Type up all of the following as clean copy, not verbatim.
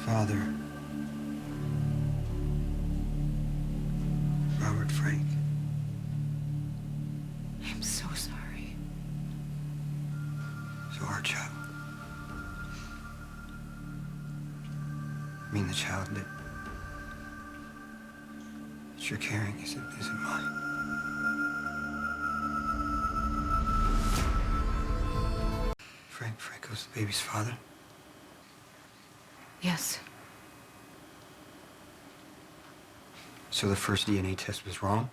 father, Robert Frank. I'm so sorry. So our child. I mean, the child that you're carrying isn't mine. Franco's the baby's father? Yes. So the first DNA test was wrong?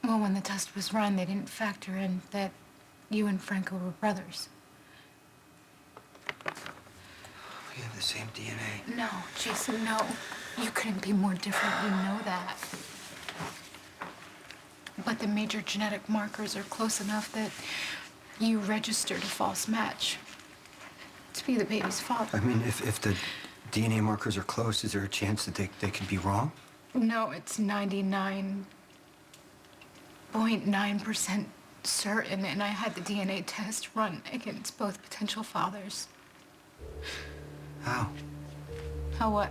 Well, when the test was run, they didn't factor in that you and Franco were brothers. We have the same DNA. No, Jason, no. You couldn't be more different, you know that. But the major genetic markers are close enough that you registered a false match to be the baby's father. I mean, if the DNA markers are close, is there a chance that they could be wrong? No, it's 99.9% certain, and I had the DNA test run against both potential fathers. How? How what?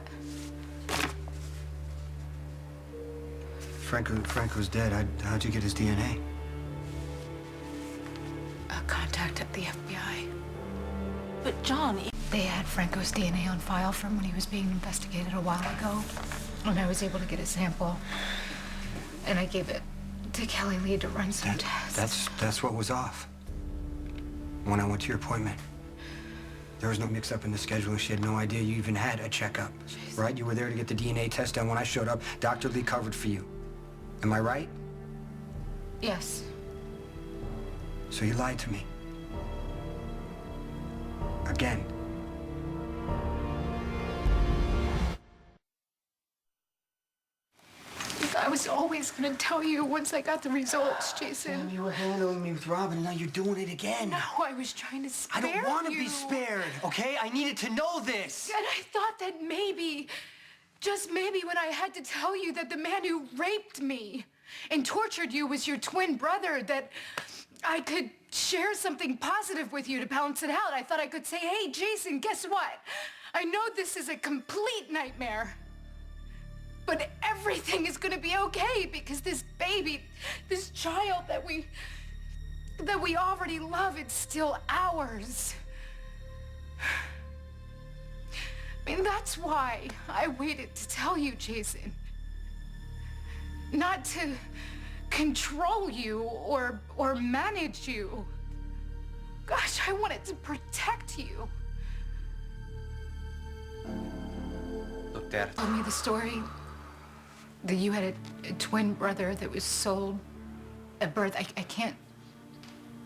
Franco's dead. How'd you get his DNA? A contact at the FBI. But John... They had Franco's DNA on file from when he was being investigated a while ago. And I was able to get a sample. And I gave it to Kelly Lee to run some tests. That's what was off. When I went to your appointment. There was no mix-up in the schedule. She had no idea you even had a checkup. Jeez. Right? You were there to get the DNA test done. When I showed up, Dr. Lee covered for you. Am I right? Yes. So you lied to me. Again. I was always gonna tell you once I got the results, Jason. Sam, you were handling me with Robin, and now you're doing it again. No, I was trying to spare you. I don't want to be spared, okay? I needed to know this. And I thought that maybe, just maybe when I had to tell you that the man who raped me and tortured you was your twin brother, that I could share something positive with you to balance it out. I thought I could say, hey, Jason, guess what? I know this is a complete nightmare. But everything is gonna be okay because this baby, this child that we already love, it's still ours. I mean, that's why I waited to tell you, Jason. Not to control you or manage you. Gosh, I wanted to protect you. Look, Dad. Tell me the story. That you had a twin brother that was sold at birth. I can't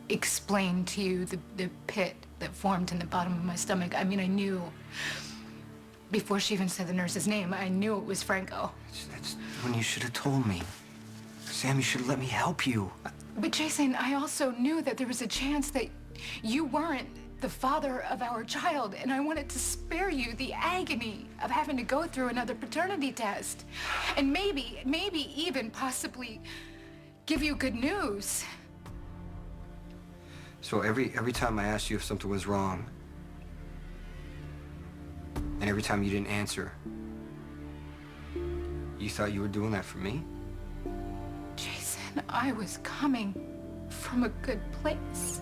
explain to you the pit that formed in the bottom of my stomach. I mean, I knew, before she even said the nurse's name, I knew it was Franco. That's when you should have told me. Sam, you should have let me help you. But Jason, I also knew that there was a chance that you weren't the father of our child, and I wanted to spare you the agony of having to go through another paternity test. And maybe even possibly give you good news. So every time I asked you if something was wrong, and every time you didn't answer, you thought you were doing that for me? Jason, I was coming from a good place.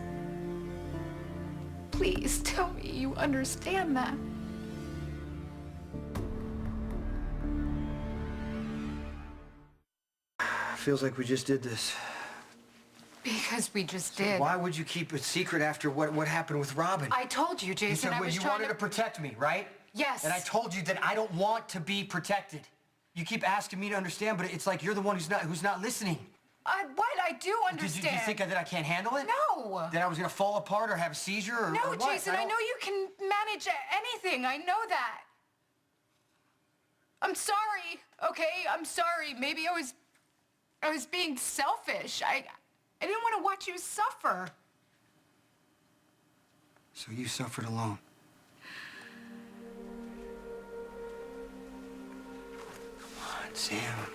Please tell me you understand that. Feels like we just did this. Because we just did. Why would you keep it secret after what happened with Robin? I told you, Jason. You said I was you trying wanted to protect me, right? Yes. And I told you that I don't want to be protected. You keep asking me to understand, but it's like you're the one who's not listening. What? I do understand. Did you think that I can't handle it? No. That I was gonna fall apart or have a seizure or No, or what? Jason, I know you can manage anything. I know that. I'm sorry, okay? I'm sorry. Maybe I was being selfish. I didn't want to watch you suffer. So you suffered alone. Come on, Sam.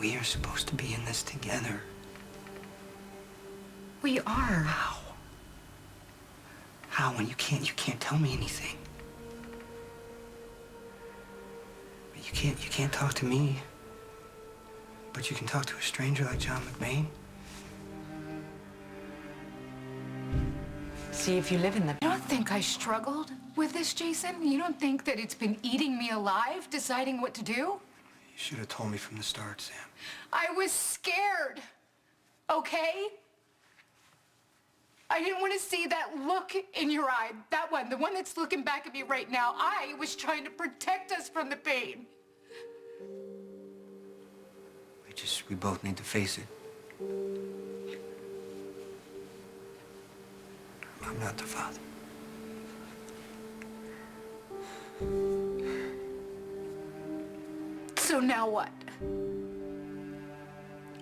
We are supposed to be in this together. We are. How? How? When you can't tell me anything. You can't talk to me. But you can talk to a stranger like John McBain. See if you live in the... You don't think I struggled with this, Jason? You don't think that it's been eating me alive, deciding what to do? You should have told me from the start, Sam. I was scared, okay? I didn't want to see that look in your eye. That one, the one that's looking back at me right now. I was trying to protect us from the pain. We both need to face it. I'm not the father. So now what?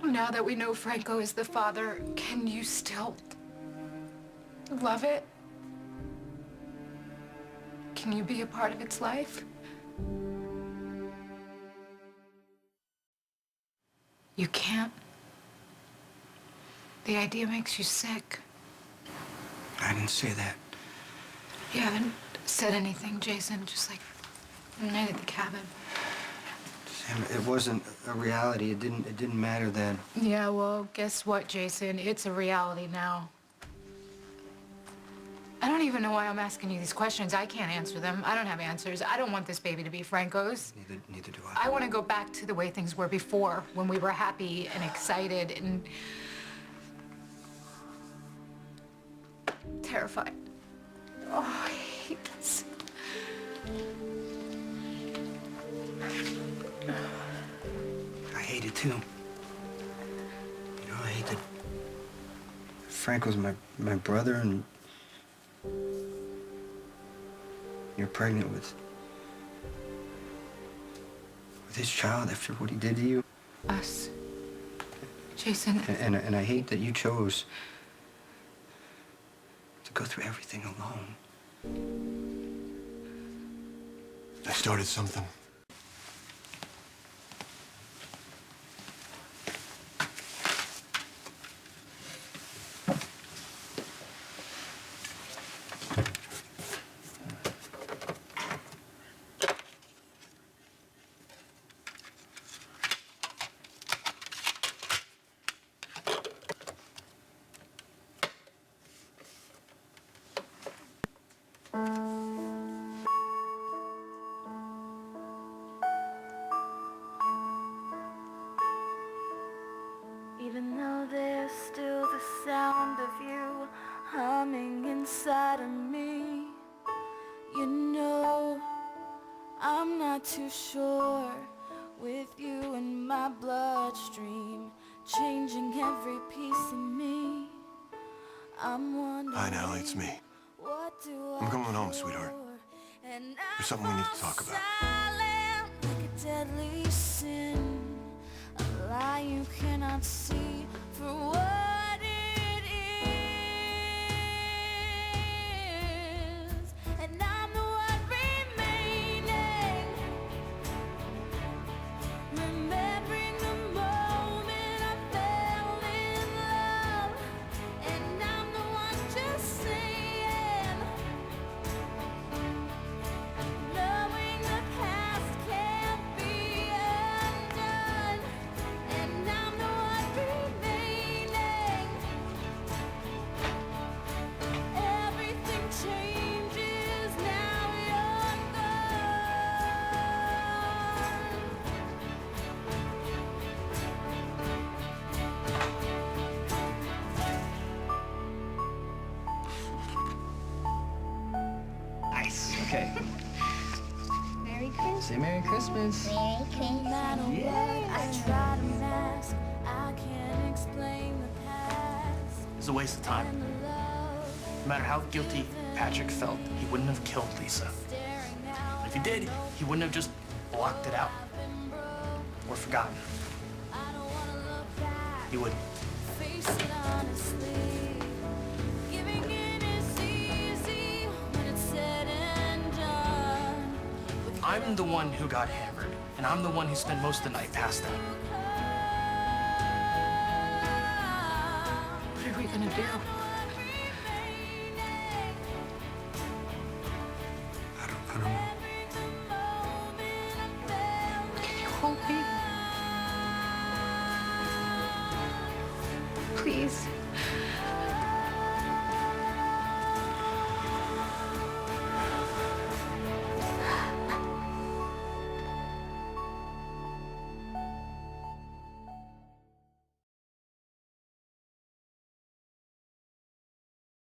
Now that we know Franco is the father, can you still love it? Can you be a part of its life? You can't. The idea makes you sick. I didn't say that. You haven't said anything, Jason, just like the night at the cabin. Sam, it wasn't a reality. It didn't matter then. Yeah, well, guess what, Jason? It's a reality now. I don't even know why I'm asking you these questions. I can't answer them. I don't have answers. I don't want this baby to be Franco's. Neither do I. I want to go back to the way things were before, when we were happy and excited and terrified. Oh, I hate this. I hate it too. You know, I hate that Franco's my brother and you're pregnant with his child after what he did to you. Us. Jason. And I hate that you chose to go through everything alone. I started something. Even though there's still the sound of you humming inside of me, you know I'm not too sure. With you in my bloodstream, changing every piece of me, I'm wondering. Hi, Natalie, it's me. What do I'm coming home, sweetheart. There's something we need to talk about. Silent like a deadly sin, a lie you cannot see for what it is. And I'm the one remaining, remembering the moment I fell in love. And I'm the one just saying, knowing the past can't be undone. And I'm the one remaining. Everything changes now you're Nice. Okay. Merry Christmas. Say Merry Christmas. Merry No Christmas. matter what I try to mask, I can't explain the past It's a waste of time. and the love No matter how guilty Patrick felt, he wouldn't have killed Lisa. staring out. If he did, he wouldn't have just blocked it out or forgotten. I don't wanna look back, He would. face it honestly. Giving in is easy when it's said and done. With I'm the one who got hammered, and I'm the one who spent most of the night passed out. What are we gonna do? I don't know. Please.